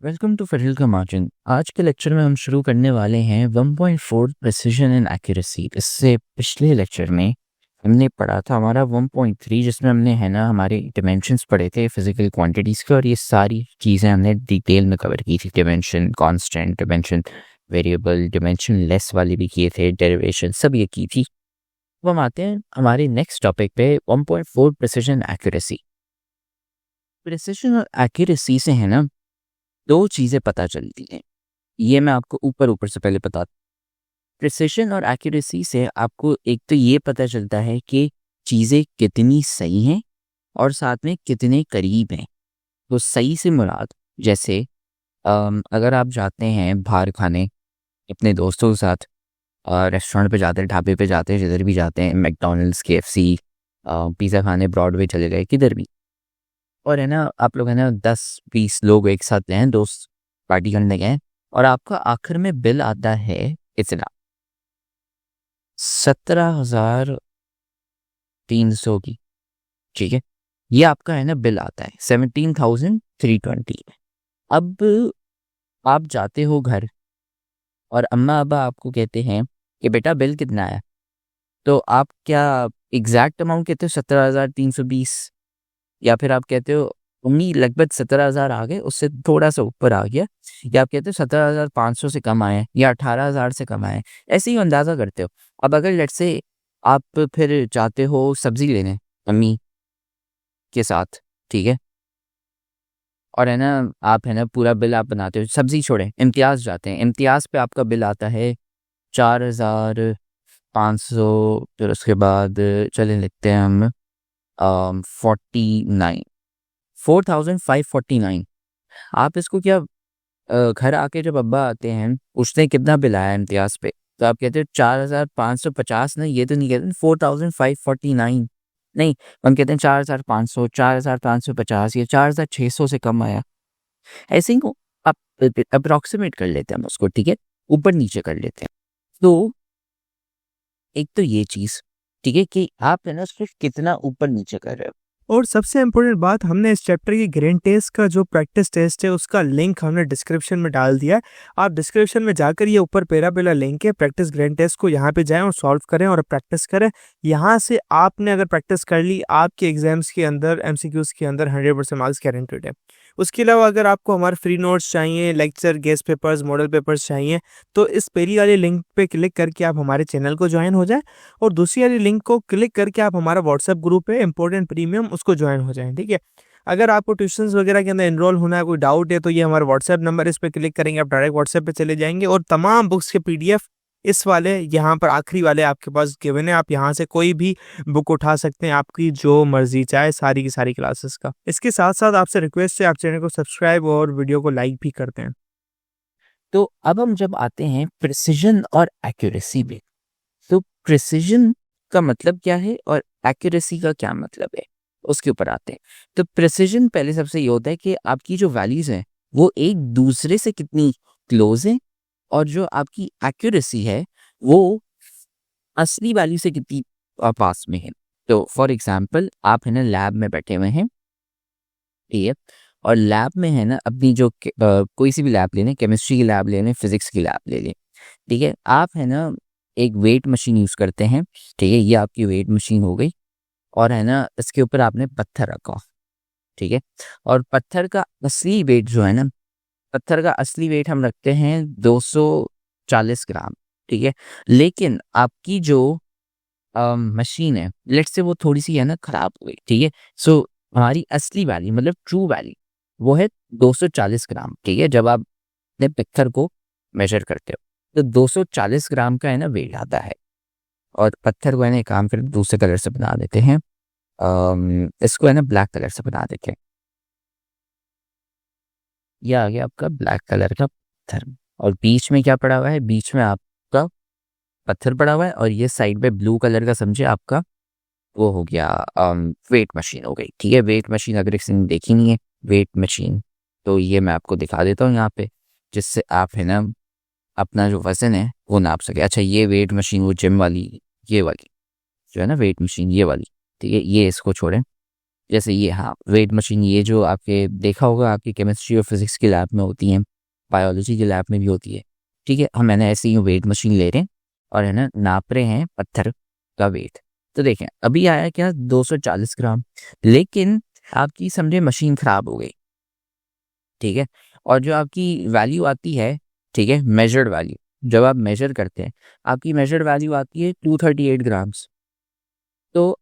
Welcome to फरहिल का margin. आज के लेक्चर में हम शुरू करने वाले हैं 1.4 प्रिसिजन एंड एक्यूरेसी। इससे पिछले लेक्चर में हमने पढ़ा था हमारा 1.3, जिसमें हमने हमारे डिमेंशंस पढ़े थे फिजिकल क्वांटिटीज़ के, और ये सारी चीज़ें हमने डिटेल में कवर की थी। Dimension constant, dimension variable, dimension less वाली भी किए थे, डेरिवेशन सब ये की थी। अब हम आते हैं हमारे नेक्स्ट टॉपिक पे, 1.4 प्रिसिजन एक्यूरेसी। प्रिसिजन और एक्यूरेसी से दो चीज़ें पता चलती हैं। ये मैं आपको ऊपर ऊपर से पहले बता दूं। प्रिसिशन और एक्यूरेसी से आपको एक तो ये पता चलता है कि चीज़ें कितनी सही हैं और साथ में कितने करीब हैं। तो सही से मुराद, जैसे अगर आप जाते हैं बाहर खाने अपने दोस्तों के साथ, रेस्टोरेंट पे जाते हैं, ढाबे पे जाते हैं, जिधर भी जाते हैं, मैकडोनल्ड्स, KFC, पिज़्ज़ा खाने, ब्रॉडवे चले गए, किधर भी, और आप लोग 10-20 लोग एक साथ गए, दोस्त पार्टी करने गए, और आपका आखिर में बिल आता है इतना 17,300 की। ठीक है, ये आपका बिल आता है 17,320। अब आप जाते हो घर और अम्मा अब्बा आपको कहते हैं कि बेटा बिल कितना है, तो आप क्या एग्जैक्ट अमाउंट कहते हो 17,320, या फिर आप कहते हो उम्मी लगभग 17,000 आ गए, उससे थोड़ा सा ऊपर आ गया, या आप कहते हो 17,500 से कम आए या 18,000 से कम आए, ऐसे ही अंदाज़ा करते हो। अब अगर लेट्स से आप फिर जाते हो सब्ज़ी लेने अम्मी के साथ, ठीक है, और आप पूरा बिल आप बनाते हो, सब्ज़ी छोड़ें, इम्तियाज़ जाते हैं, इम्तियाज़ पे आपका बिल आता है 4,500। फिर उसके बाद चलें लिखते हैं हम 4,549। आप इसको क्या घर आके जब अब्बा आते हैं पूछते हैं कितना बिल आया इम्तियाज़ पे, तो आप कहते हो 4,550 नहीं, ये तो नहीं कहते 4,549 नहीं, हम कहते हैं 4,500, 4,550 या 4,600 से कम आया, ऐसे ही को आप अप्रोक्सीमेट कर लेते हैं हम उसको, ठीक है, ऊपर नीचे कर लेते हैं। तो एक तो ये चीज़, ठीक है, कि आप उसको कितना ऊपर नीचे कर रहे हो। और सबसे इम्पोर्टेंट बात, हमने इस चैप्टर की ग्रेन टेस्ट का जो प्रैक्टिस टेस्ट है उसका लिंक हमने डिस्क्रिप्शन में डाल दिया है। आप डिस्क्रिप्शन में जाकर ये ऊपर पेरा लिंक है, प्रैक्टिस ग्रेन टेस्ट को यहाँ पे जाएं और सॉल्व करें और प्रैक्टिस करें। यहाँ से आपने अगर प्रैक्टिस कर ली, आपके एग्जाम्स के अंदर MCQs के अंदर 100% मार्क्स गारंटेड है। उसके अलावा अगर आपको हमारे फ्री नोट्स चाहिए, lecture, guest papers, model papers चाहिए, तो इस पहली वाली लिंक पे क्लिक करके आप हमारे चैनल को ज्वाइन हो जाएं, और दूसरी वाली लिंक को क्लिक करके आप हमारा व्हाट्सएप ग्रुप है इम्पोर्टेंट प्रीमियम, उसको ज्वाइन हो जाएं। ठीक है, अगर आपको ट्यूशंस वगैरह के अंदर एनरोल होना है, कोई डाउट है, तो ये हमारा व्हाट्सएप नंबर, इस पर क्लिक करेंगे आप डायरेक्ट व्हाट्सएप पे चले जाएंगे, और तमाम बुक्स के PDF इस वाले यहाँ पर आखिरी वाले आपके पास गिवन है। आप यहाँ से कोई भी बुक उठा सकते हैं, आपकी जो मर्जी चाहे, सारी की सारी क्लासेस का। इसके साथ साथ आपसे रिक्वेस्ट है, आप चैनल को सब्सक्राइब और वीडियो को लाइक भी करते हैं। तो अब हम जब आते हैं प्रिसिजन और एक्यूरेसी में, तो प्रिसिजन का मतलब क्या है और एक्यूरेसी का क्या मतलब है, उसके ऊपर आते हैं। तो प्रिसिजन पहले सबसे ये होता है कि आपकी जो वैल्यूज हैं वो एक दूसरे से कितनी क्लोज हैं, और जो आपकी एक्यूरेसी है वो असली वैल्यू से कितनी पास में है। तो फॉर एग्जांपल आप लैब में बैठे हुए हैं, ठीक है, और लैब में अपनी जो कोई सी भी लैब ले लें, केमिस्ट्री की लैब ले लें, फिजिक्स की लैब ले लें, ठीक है, आप एक वेट मशीन यूज़ करते हैं, ठीक है, ये आपकी वेट मशीन हो गई, और इसके ऊपर आपने पत्थर रखा, ठीक है, और पत्थर का असली वेट जो पत्थर का असली वेट हम रखते हैं 240 ग्राम, ठीक है, लेकिन आपकी जो मशीन है, लेट्स से वो थोड़ी सी खराब हो गई, ठीक है, सो हमारी असली वैल्यू मतलब ट्रू वैल्यू वो है 240 ग्राम, ठीक है, जब आप अपने पत्थर को मेजर करते हो तो 240 ग्राम का वेट आता है। और पत्थर को एक काम कर दूसरे कलर से बना देते हैं, इसको ब्लैक कलर से बना देते हैं, यह आ गया आपका ब्लैक कलर का पत्थर, और बीच में क्या पड़ा हुआ है, बीच में आपका पत्थर पड़ा हुआ है, और ये साइड पे ब्लू कलर का समझे आपका वो हो गया वेट मशीन हो गई, ठीक है। वेट मशीन अगर किसी ने देखी नहीं है वेट मशीन, तो ये मैं आपको दिखा देता हूँ यहाँ पे, जिससे आप अपना जो वजन है वो नाप सके। अच्छा, ये वेट मशीन वो जिम वाली, ये वाली जो है वेट मशीन ये वाली, ठीक है, ये इसको छोड़ें, जैसे ये, हाँ, वेट मशीन, ये जो आपके देखा होगा आपकी केमिस्ट्री और फिजिक्स की लैब में होती हैं, बायोलॉजी की लैब में भी होती है, ठीक है। हम है ना ऐसे ही वेट मशीन ले रहे हैं और है ना नाप रहे हैं पत्थर का वेट। तो देखें अभी आया क्या 240 ग्राम, लेकिन आपकी समझे मशीन खराब हो गई, ठीक है। और जो आपकी वैल्यू आती है, ठीक है, मेजर्ड वैल्यू, जब आप मेजर करते हैं आपकी मेजर्ड वैल्यू आती है 238 ग्राम्स। तो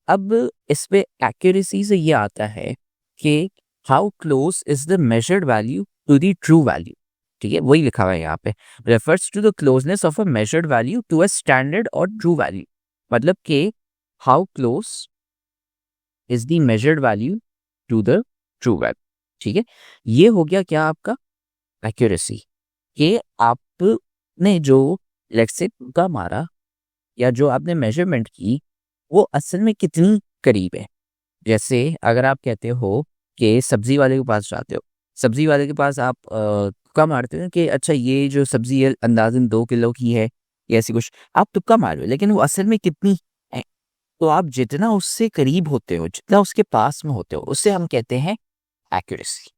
अब इस पे एक्यूरेसी से ये आता है कि how close is the measured value to the true value, ठीक है, वही लिखा हुआ है यहाँ पे, refers to the closeness of a measured value to a standard और ट्रू वैल्यू। मतलब कि how close is the measured value to the true value, ठीक है। ये हो गया क्या आपका एक्यूरेसी, कि आपने जो लेट्स से तुक्का मारा या जो आपने मेजरमेंट की वो असल में कितनी करीब है। जैसे अगर आप कहते हो कि सब्जी वाले के पास जाते हो, सब्जी वाले के पास आप तुक्का मारते हो कि अच्छा ये जो सब्जी है अंदाजन 2 किलो की है या ऐसी कुछ, आप तुक्का मार रहे हो, लेकिन वो असल में कितनी है। तो आप जितना उससे करीब होते हो, जितना उसके पास में होते हो, उससे हम कहते हैं एक्यूरेसी।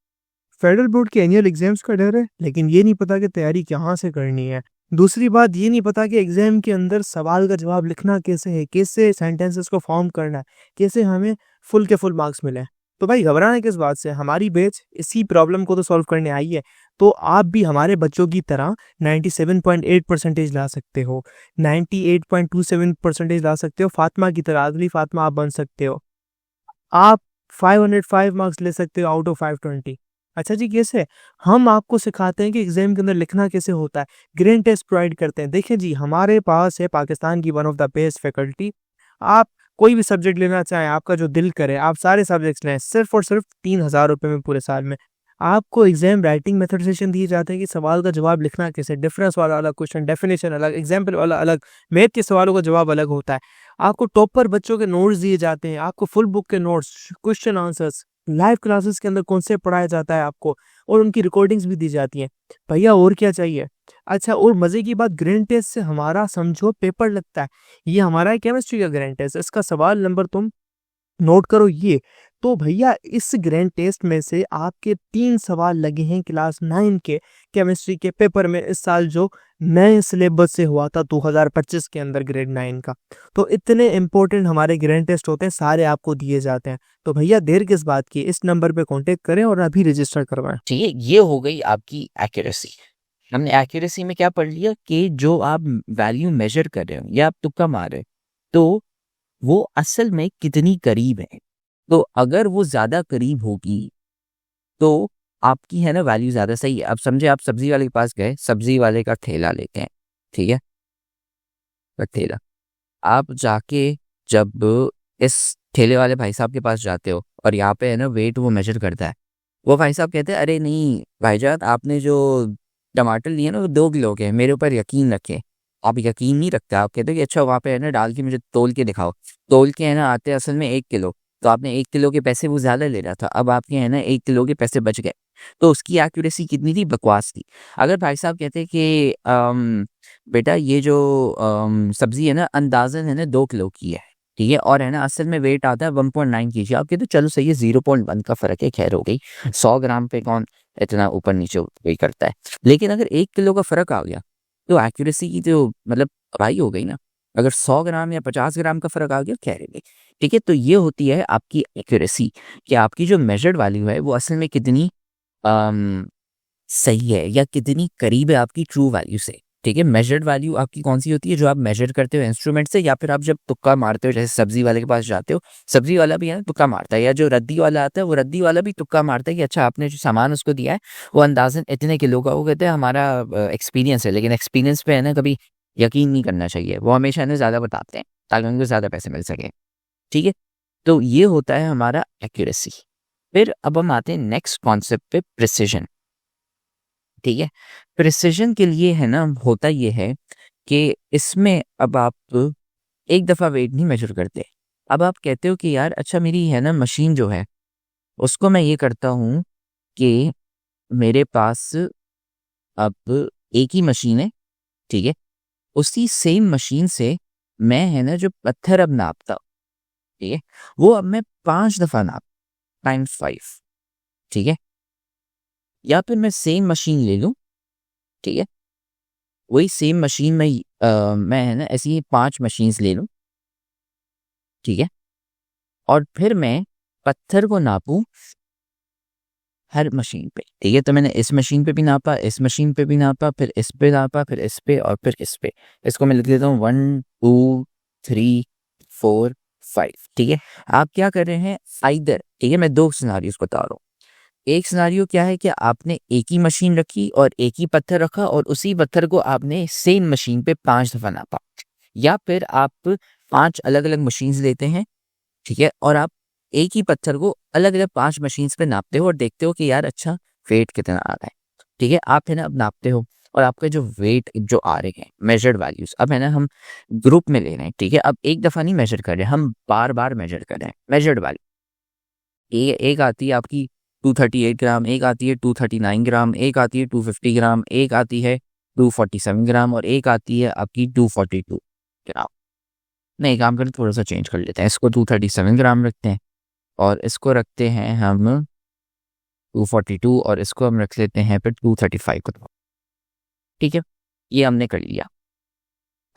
फेडरल बोर्ड के एनुअल एग्जाम्स का डर है, लेकिन ये नहीं पता कि तैयारी कहाँ से करनी है। दूसरी बात ये नहीं पता कि एग्जाम के अंदर सवाल का जवाब लिखना कैसे है, कैसे सेंटेंसेस को फॉर्म करना है, कैसे हमें फुल के फुल मार्क्स मिले। तो भाई घबराना किस बात से, हमारी बैच इसी प्रॉब्लम को तो सॉल्व करने आई है। तो आप भी हमारे बच्चों की तरह 97.8 परसेंटेज ला सकते हो, 98.27 परसेंटेज ला सकते हो, फातिमा की तरह, अगली फातिमा आप बन सकते हो। आप 505 मार्क्स ले सकते हो आउट ऑफ 520। अच्छा जी, कैसे? हम आपको सिखाते हैं कि एग्जाम के अंदर लिखना कैसे होता है, ग्रेन टेस्ट प्रोवाइड करते हैं। देखिए जी, हमारे पास है पाकिस्तान की one of the best faculty. आप कोई भी सब्जेक्ट लेना चाहें, आपका जो दिल करे, आप सारे सब्जेक्ट्स लें, सिर्फ और सिर्फ 3000 रुपये में पूरे साल में। आपको एग्जाम राइटिंग मेथड सेशन दिए जाते हैं कि सवाल का जवाब लिखना कैसे, डिफरेंस वाला अलग क्वेश्चन, डेफिनेशन अलग, एग्जाम्पल वाला अलग, मैथ के सवालों का जवाब अलग होता है। आपको टॉपर बच्चों के नोट्स दिए जाते हैं, आपको फुल बुक के notes, question answers, live classes के अंदर कॉन्सेप्ट पढ़ाया जाता है आपको, और उनकी रिकॉर्डिंग्स भी दी जाती हैं। भैया और क्या चाहिए? अच्छा, और मजे की बात, ग्रैंड टेस्ट से हमारा समझो पेपर लगता है। ये हमारा है केमिस्ट्री का ग्रैंड टेस्ट, इसका सवाल नंबर तुम नोट करो ये। तो भैया इस ग्रैंड टेस्ट में से आपके 3 सवाल लगे हैं क्लास 9 के केमिस्ट्री के पेपर में इस साल, जो नए सिलेबस से हुआ था 2025 के अंदर ग्रेड 9 का। तो इतने इंपॉर्टेंट हमारे ग्रैंड टेस्ट होते हैं, सारे आपको दिए जाते हैं। तो भैया देर किस बात की, इस नंबर पे कांटेक्ट करें और अभी रजिस्टर करवाएं। ठीक है, ये हो गई आपकी एक्यूरेसी। हमने एक्यूरेसी में क्या पढ़ लिया कि जो आप वैल्यू मेजर कर रहे हो या आप तुक्का मार रहे हो, तो वो असल में कितनी करीब है। तो अगर वो ज़्यादा करीब होगी तो आपकी है ना वैल्यू ज़्यादा सही है। अब समझे आप सब्जी वाले के पास गए, सब्जी वाले का ठेला लेते हैं, ठीक है, तो ठेला आप जाके जब इस ठेले वाले भाई साहब के पास जाते हो और यहाँ पे है ना वेट वो मेजर करता है, वो भाई साहब कहते हैं अरे नहीं भाईजान, आपने जो टमाटर लिए ना वो 2 किलो के हैं, मेरे ऊपर यकीन रखें। आप यकीन नहीं रखते, आप कहते हो कि अच्छा वहाँ पे है ना डाल के मुझे तोल के दिखाओ। तोल के है ना आते असल में 1 किलो, तो आपने 1 किलो के पैसे वो ज़्यादा ले रहा था, अब आपके है ना 1 किलो के पैसे बच गए। तो उसकी एक्यूरेसी कितनी थी, बकवास थी। अगर भाई साहब कहते कि बेटा ये जो सब्जी है ना अंदाजन है ना 2 किलो की है, ठीक है, और है ना असल में वेट आता है 1.9 kg, आप कहते चलो सही है 0.1 का फर्क है, खैर हो गई, 100 ग्राम पे कौन इतना ऊपर नीचे वही करता है। लेकिन अगर 1 किलो का फर्क आ गया तो एक्यूरेसी की जो मतलब तबाही हो गई ना। अगर 100 ग्राम या 50 ग्राम का फर्क आ गया, खैर है गई। ठीक है, तो ये होती है आपकी एक्यूरेसी, कि आपकी जो मेजर्ड वैल्यू है वो असल में कितनी सही है या कितनी करीब है आपकी ट्रू वैल्यू से। ठीक है, मेजर्ड वैल्यू आपकी कौन सी होती है, जो आप मेजर करते हो इंस्ट्रूमेंट से, या फिर आप जब तुक्का मारते हो, जैसे सब्जी वाले के पास जाते हो, सब्जी वाला भी है ना तुक्का मारता है, या जो रद्दी वाला आता है वो रद्दी वाला भी तुक्का मारता है कि अच्छा आपने जो सामान उसको दिया है वो अंदाजन इतने किलो का। वो कहते हैं हमारा एक्सपीरियंस है, लेकिन एक्सपीरियंस पे है ना कभी यकीन नहीं करना चाहिए, वो हमेशा है ना ज़्यादा बताते हैं ताकि उनको ज़्यादा पैसे मिल सके। ठीक है, तो ये होता है हमारा एक्यूरेसी। फिर अब हम आते हैं नेक्स्ट कॉन्सेप्ट पे, प्रिसिजन। ठीक है, प्रिसिजन के लिए है ना होता ये है कि इसमें अब आप एक दफ़ा वेट नहीं मेजर करते। अब आप कहते हो कि यार अच्छा मेरी है ना मशीन जो है उसको मैं ये करता हूँ कि मेरे पास अब एक ही मशीन है, ठीक है, उसी सेम मशीन से मैं है ना जो पत्थर अब नापता हूँ, ठीक है, वो अब मैं 5 दफा नाप टाइम्स 5, ठीक है। या फिर मैं सेम मशीन ले लूं, ठीक है, वही सेम मशीन में मैं है ना ऐसी ही 5 मशीन्स ले लूं, ठीक है, और फिर मैं पत्थर को नापूं हर मशीन पे, ठीक है। तो मैंने इस मशीन पे भी नापा, इस मशीन पे भी नापा, फिर इस पे नापा, फिर इस पे और फिर इस पे। इसको मैं लिख देता हूँ 1 2 3 4 5, ठीक है। आप क्या कर रहे हैं आइदर, ठीक है, मैं 2 सिनारियोस बता रहा हूँ। एक सिनारियो क्या है कि आपने एक ही मशीन रखी और एक ही पत्थर रखा और उसी पत्थर को आपने सेम मशीन पे 5 दफा नापा, या फिर आप 5 अलग अलग मशीन्स लेते हैं, ठीक है, और आप एक ही पत्थर को अलग अलग 5 मशीन्स पे नापते हो और देखते हो कि यार अच्छा वेट कितना आ रहा है, ठीक है। आप है ना अब नापते हो और आपके जो वेट जो आ रहे हैं मेजर्ड वैल्यूज, अब है ना हम ग्रुप में ले रहे हैं, ठीक है। अब एक दफा नहीं मेजर कर रहे हैं, हम बार बार मेजर कर रहे हैं मेजर्ड वैल्यू। एक आती है आपकी 238 ग्राम, एक आती है 239 ग्राम, एक आती है 250 ग्राम, एक आती है 247 ग्राम और एक आती है आपकी 242 ग्राम। नहीं, काम करें थोड़ा सा चेंज कर लेते हैं, इसको 237 ग्राम रखते हैं और इसको रखते हैं हम 242 और इसको हम रख लेते हैं फिर 235 को, ठीक है। ये हमने कर लिया।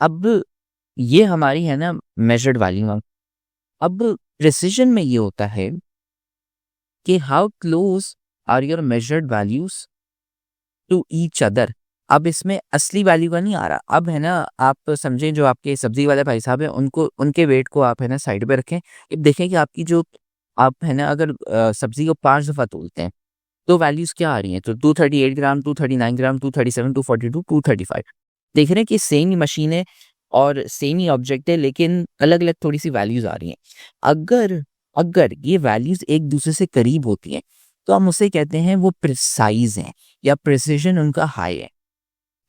अब ये हमारी है ना मेजर्ड वैल्यू। अब प्रिसिजन में ये होता है कि how close are your measured values to each other. अब इसमें असली वैल्यू का नहीं आ रहा। अब है ना आप समझें जो आपके सब्जी वाले भाई साहब हैं उनको, उनके वेट को आप है ना साइड पे रखें। अब देखें कि आपकी जो आप है ना अगर सब्जी को 5 दफा तोलते हैं तो वैल्यूज क्या आ रही हैं, तो 238 ग्राम, 239 ग्राम, 237, 242, 235। देख रहे हैं कि सेम ही मशीन है और सेम ही ऑब्जेक्ट है लेकिन अलग अलग थोड़ी सी वैल्यूज आ रही हैं। अगर अगर ये वैल्यूज एक दूसरे से करीब होती हैं तो हम उसे कहते हैं वो प्रिसाइज हैं या प्रिसिजन उनका हाई है,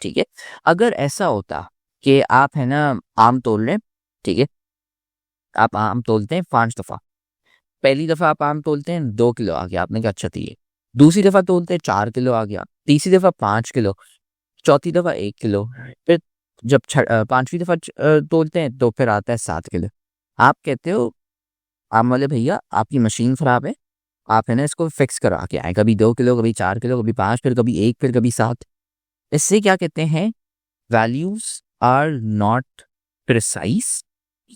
ठीक है। अगर ऐसा होता कि आप है ना आम तोल रहे हैं, ठीक है, आप आम तोलते हैं 5 दफा। पहली दफा आप आम तोलते हैं 2 किलो आ गया, आपने कहा अच्छा ठीक है। दूसरी दफा तोलते हैं 4 किलो आ गया, तीसरी दफा 5 किलो, चौथी दफा 1 किलो, फिर जब 5वीं दफा तोलते हैं तो फिर आता है 7 किलो। आप कहते हो आम वाले भैया आपकी मशीन खराब है, आप है ना इसको फिक्स करा के आए, कभी 2 किलो, कभी 4 किलो, कभी 5, फिर कभी 1, फिर कभी 7। इससे क्या कहते हैं वैल्यूज आर नॉट प्रिसाइज,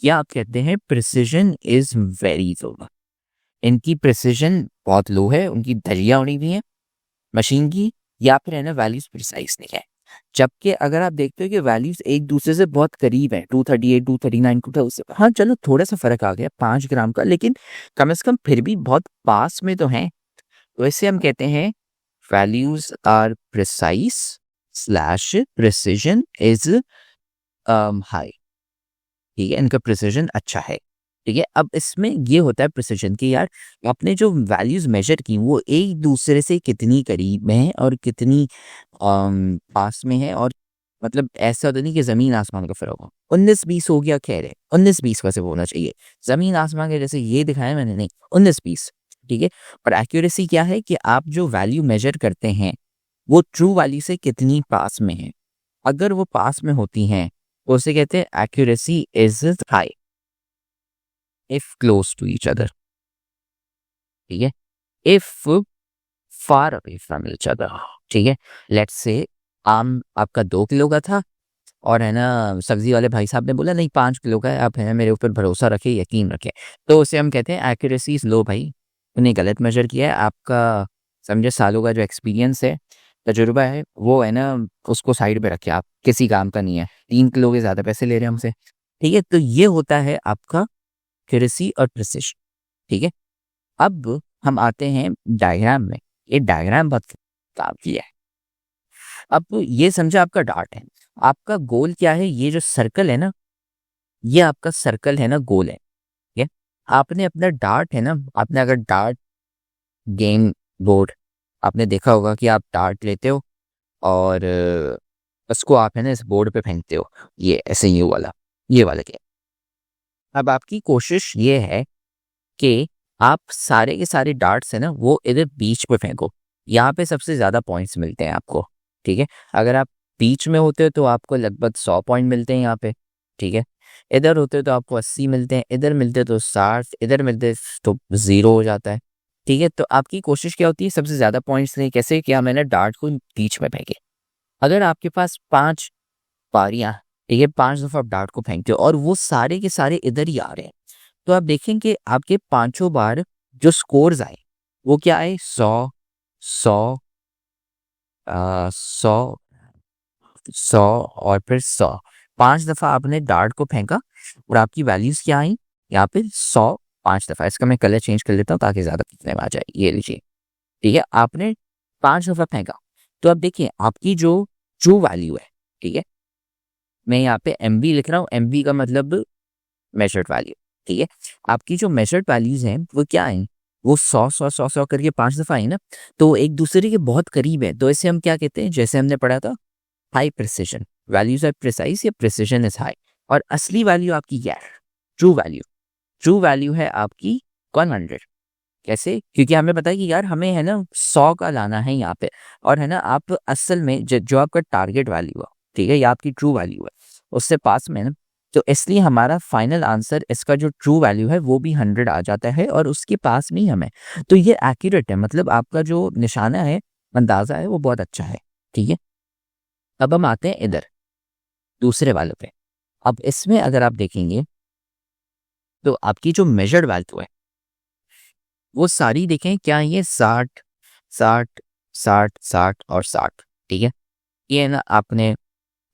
या आप कहते हैं प्रिसिजन इज वेरी लो। इनकी प्रिसिजन बहुत लो है, उनकी धज्जियां उड़ी हुई हैं मशीन की, या फिर है ना वैल्यूज प्रिसाइज नहीं है। जबकि अगर आप देखते हो कि वैल्यूज एक दूसरे से बहुत करीब है, 238 239 हाँ चलो थोड़ा सा फर्क आ गया 5 ग्राम का, लेकिन कम से कम फिर भी बहुत पास में तो हैं। तो इससे हम कहते हैं values are precise slash precision is high, ठीक है, इनका प्रिसिजन अच्छा है, ठीक है। अब इसमें ये होता है प्रिसिजन की यार आपने जो वैल्यूज मेजर की वो एक दूसरे से कितनी करीब में है और कितनी पास में है, और मतलब ऐसा होता नहीं कि जमीन आसमान का फर्क हो। 19-20 हो गया, खैर है 19-20 वैसे होना चाहिए, जमीन आसमान के जैसे ये दिखाया मैंने नहीं, 19-20, ठीक है। और एक्यूरेसी क्या है कि आप जो वैल्यू मेजर करते हैं वो ट्रू वैल्यू से कितनी पास में है। अगर वो पास में होती हैं तो उसे कहते हैं accuracy is high if close to each other, ठीक है। If far away from each other, ठीक है। लेट्स से आम आपका 2 किलो का था और है ना सब्जी वाले भाई साहब ने बोला नहीं 5 किलो का है, आप है ना मेरे ऊपर भरोसा रखें, यकीन रखें, तो उसे हम कहते हैं एक्यूरेसी इज लो। भाई उन्हें गलत मेजर किया है, आपका समझे सालों का जो एक्सपीरियंस है, तजुर्बा है, वो है ना उसको साइड पे रखे, आप किसी काम का नहीं है, 3 किलो के ज़्यादा पैसे ले रहे हैं हमसे, ठीक है। तो ये होता है आपका एक्यूरेसी और प्रिसिशन, ठीक है। अब हम आते हैं डायग्राम में। ये डायग्राम बहुत काम किया है। अब ये समझा आपका डार्ट है, आपका गोल क्या है, ये जो सर्कल है ना ये आपका सर्कल है ना गोल है, ठीक है। आपने अपना डार्ट है ना, आपने अगर डार्ट गेम बोर्ड आपने देखा होगा कि आप डार्ट लेते हो और उसको आप है ना इस बोर्ड पे फेंकते हो, ये ऐसे ये वाला गेम। अब आपकी कोशिश ये है कि आप सारे के सारे डार्ट्स है ना वो इधर बीच पे फेंको, यहाँ पे सबसे ज़्यादा पॉइंट्स मिलते हैं आपको, ठीक है। अगर आप बीच में होते हो तो आपको लगभग 100 पॉइंट मिलते हैं यहाँ पे, ठीक है। इधर होते तो आपको 80 मिलते हैं, इधर मिलते तो 60, इधर मिलते तो 0 हो जाता है। ठीक है, तो आपकी कोशिश क्या होती है, सबसे ज़्यादा पॉइंट्स लें। कैसे, क्या मैंने डार्ट को बीच में फेंके। अगर आपके पास 5 पारियां, ठीक है, 5 दफ़ा आप डार्ट को फेंकते हो और वो सारे के सारे इधर ही आ रहे हैं, तो आप देखेंगे आपके पांचों बार जो स्कोर्स आए वो क्या आए, 100, 100, 100, 100 और फिर 100। 5 दफ़ा आपने डार्ट को फेंका और आपकी वैल्यूज क्या आई, यहाँ पे 100 5 दफ़ा। इसका मैं कलर चेंज कर लेता हूँ ताकि ज़्यादा दिखने में आ जाए। ये लीजिए, ठीक है, आपने 5 दफ़ा फेंका, तो अब देखिए आपकी जो ट्रू वैल्यू है, ठीक है, मैं यहाँ पे MB लिख रहा हूँ। MB का मतलब मेजर्ड वैल्यू, ठीक है। आपकी जो मेजर्ड वैल्यूज हैं वो क्या है, वो 100 करके 5 दफ़ा आई ना, तो एक दूसरे के बहुत करीब है। तो इसे हम क्या कहते हैं, जैसे हमने पढ़ा था, high precision. Values are precise या प्रिसिजन इज हाई। और असली वैल्यू आपकी क्या है, ट्रू वैल्यू। ट्रू वैल्यू है आपकी 100। कैसे, क्योंकि हमें पता है कि यार हमें है ना 100 का लाना है यहाँ पे, और है ना आप असल में जो आपका टारगेट वैल्यू है, ठीक है, या आपकी ट्रू वैल्यू है, उससे पास में ना, तो इसलिए हमारा फाइनल आंसर, इसका जो ट्रू वैल्यू है वो भी 100 आ जाता है और उसके पास में ही हमें। तो ये एक्यूरेट है, मतलब आपका जो निशाना है, अंदाजा है, वो बहुत अच्छा है। ठीक है, अब हम आते हैं इधर दूसरे वाले पे। अब इसमें अगर आप देखेंगे तो आपकी जो मेजर्ड वैल्यू है वो सारी देखें क्या है, ये 60, 60, 60, 60 और 60। ठीक है, ये ना आपने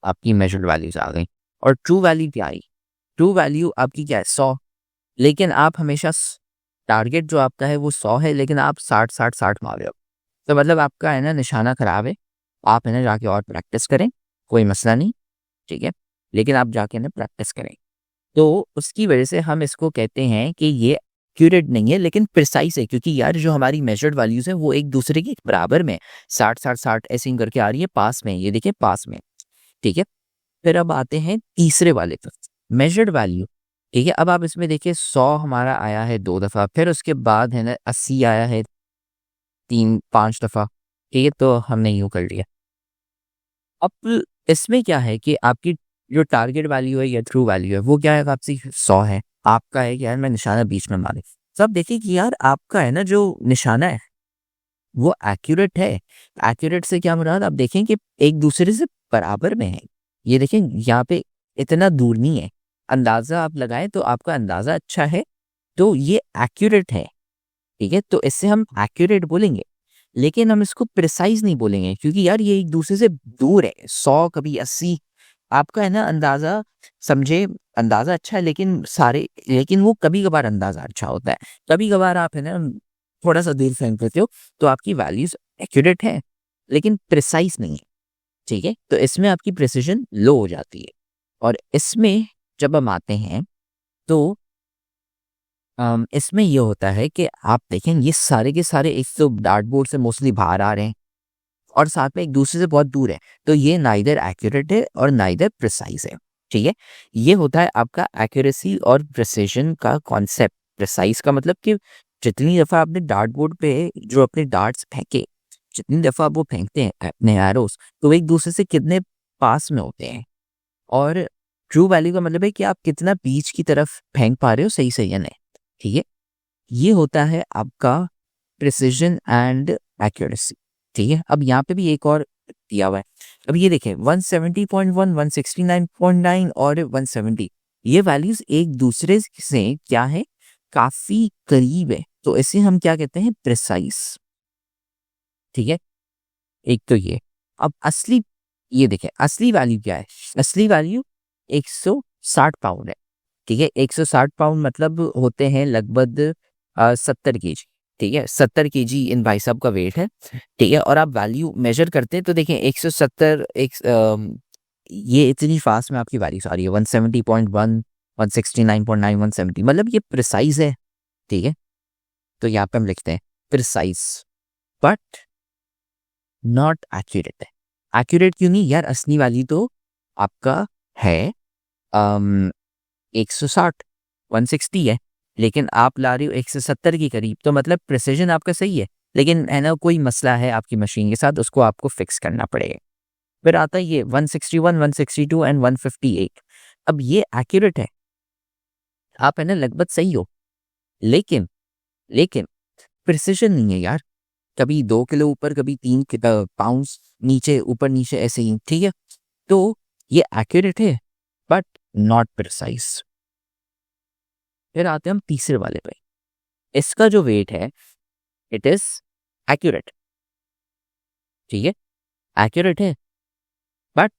आपकी मेजर्ड वैल्यूज आ गई। और ट्रू वैल्यू क्या आई, ट्रू वैल्यू आपकी क्या है, 100। लेकिन आप हमेशा टारगेट जो आपका है वो 100 है, लेकिन आप 60, 60, 60 मार रहे हो। तो मतलब आपका है ना निशाना खराब है। आप है ना जाके और प्रैक्टिस करें, कोई मसला नहीं, ठीक है, लेकिन आप जाके ना प्रैक्टिस करें। तो उसकी वजह से हम इसको कहते हैं कि ये एक्यूरेट नहीं है लेकिन प्रिसाइज है, क्योंकि यार जो हमारी मेजर्ड वैल्यूज है वो एक दूसरे के बराबर में 60, 60, 60 ऐसे ही करके आ रही है, पास में, ये देखिए पास में। ठीक है, फिर अब आते हैं तीसरे वाले पर, मेजर्ड वैल्यू। ठीक है, अब आप इसमें देखिए 100 हमारा आया है 2 दफ़ा, फिर उसके बाद है ना 80 आया है 5 दफ़ा। ठीक है, तो हमने यूँ कर लिया। अब इसमें क्या है कि आपकी जो टारगेट वैल्यू है या ट्रू वैल्यू है वो क्या है, आपसी 100 है। आपका है कि यार मैं निशाना बीच में मारे। तो आप देखिए कि यार आपका है ना जो निशाना है वो एक्यूरेट है। एक्यूरेट से क्या मुराद, आप देखें कि एक दूसरे से बराबर में है। ये देखें यहाँ पे इतना दूर नहीं है। अंदाजा आप लगाएं तो आपका अंदाजा अच्छा है, तो ये एक्यूरेट है। ठीक है, तो इससे हम एक्यूरेट बोलेंगे, लेकिन हम इसको प्रिसाइज नहीं बोलेंगे, क्योंकि यार ये एक दूसरे से दूर है। 100 कभी 80, आपका है ना अंदाजा, समझे, अंदाजा अच्छा है, लेकिन वो कभी कभार अंदाजा अच्छा होता है। कभी कभार आप है ना थोड़ा सा दूर फेंक देते हो, तो आपकी वैल्यूज एक्यूरेट है लेकिन प्रिसाइज नहीं है। ठीक है, तो इसमें आपकी प्रिसिजन लो हो जाती है। और इसमें जब हम आते हैं तो इसमें ये होता है कि आप देखें ये सारे के सारे एक तो डार्ट बोर्ड से मोस्टली बाहर आ रहे हैं और साथ में एक दूसरे से बहुत दूर है, तो ये नाइदर एक्यूरेट है और नाइदर प्रिसाइज है। ठीक है, ये होता है आपका एक्यूरेसी और प्रिसिजन का कॉन्सेप्ट। प्रिसाइज का मतलब कि जितनी दफ़ा आपने डार्ट बोर्ड पे जो अपने डार्ट्स फेंके, जितनी दफ़ा आप वो फेंकते हैं अपने एरोस, तो एक दूसरे से कितने पास में होते हैं। और ट्रू वैल्यू का मतलब है कि आप कितना बीच की तरफ फेंक पा रहे हो, सही सही है नहीं। ठीक है, ये होता है आपका प्रिसिजन एंड एक्यूरेसी। ठीक है, अब यहाँ पे भी एक और दिया हुआ है। अब ये देखें 170.1, 169.9 और 170, ये वैल्यूज एक दूसरे से क्या है, काफी करीब है, तो इसे हम क्या कहते हैं, प्रिसाइज। ठीक है, एक तो ये। अब असली, ये देखें असली वैल्यू क्या है, असली वैल्यू 160 पाउंड है। ठीक है, 160 पाउंड मतलब होते हैं लगभग 70 केजी। ठीक है, 70 केजी इन भाई साहब का वेट है। ठीक है, और आप वैल्यू मेजर करते हैं तो देखें 170, ये इतनी फास्ट में आपकी वैल्यूज आ रही है 170.1, 169.9, 170, मतलब ये प्रिसाइज है। ठीक है, तो यहाँ पे हम लिखते हैं प्रिसाइज बट नॉट एक्यूरेट है। एक्यूरेट क्यों नहीं यार, असली वैल्यू तो आपका है 160, 160 है, लेकिन आप ला रही हो 170 के करीब, तो मतलब प्रिसिजन आपका सही है, लेकिन है ना कोई मसला है आपकी मशीन के साथ, उसको आपको फिक्स करना पड़ेगा। फिर आता है ये 161, 162 एंड 158। अब ये एक्यूरेट है आप है ना लगभग सही हो, लेकिन लेकिन प्रिसिजन नहीं है यार। कभी 2 किलो ऊपर, कभी 3 पाउंड्स नीचे, ऊपर नीचे, ऐसे ही, ठीक है। तो ये एक्यूरेट है बट नॉट प्रिसाइज। फिर आते हैं हम तीसरे वाले पे। इसका जो वेट है इट इज एक्यूरेट, ठीक है, एक्यूरेट है बट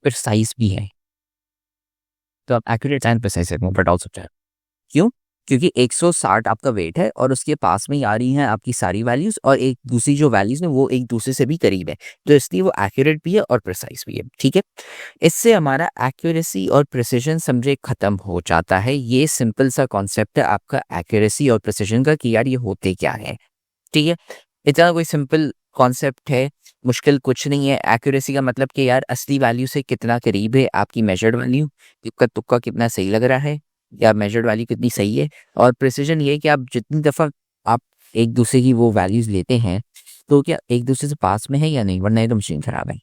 प्रिसाइज भी है। तो आप एक्यूरेट एंड प्रिसाइज से डाल सकते हैं। क्यों? क्योंकि 160 आपका वेट है और उसके पास में ही आ रही हैं आपकी सारी वैल्यूज, और एक दूसरी जो वैल्यूज है वो एक दूसरे से भी करीब है, तो इसलिए वो एक्यूरेट भी है और प्रिसाइज भी है, ठीक है। इससे हमारा एक्यूरेसी और प्रिसिजन समझे खत्म हो जाता है। ये सिंपल सा कॉन्सेप्ट है आपका एक्यूरेसी और प्रिसिजन का कि यार ये होते क्या है, ठीक है। इतना कोई सिंपल कॉन्सेप्ट है, मुश्किल कुछ नहीं है। एक्यूरेसी का मतलब कि यार असली वैल्यू से कितना करीब है आपकी मेजर्ड वैल्यू, इक्का तुक्का कितना सही लग रहा है, या मेजर्ड वैल्यू कितनी सही है। और प्रिसिजन ये है कि आप जितनी दफ़ा आप एक दूसरे की वो वैल्यूज़ लेते हैं तो क्या एक दूसरे से पास में है या नहीं, वरना ये तो मशीन ख़राब है।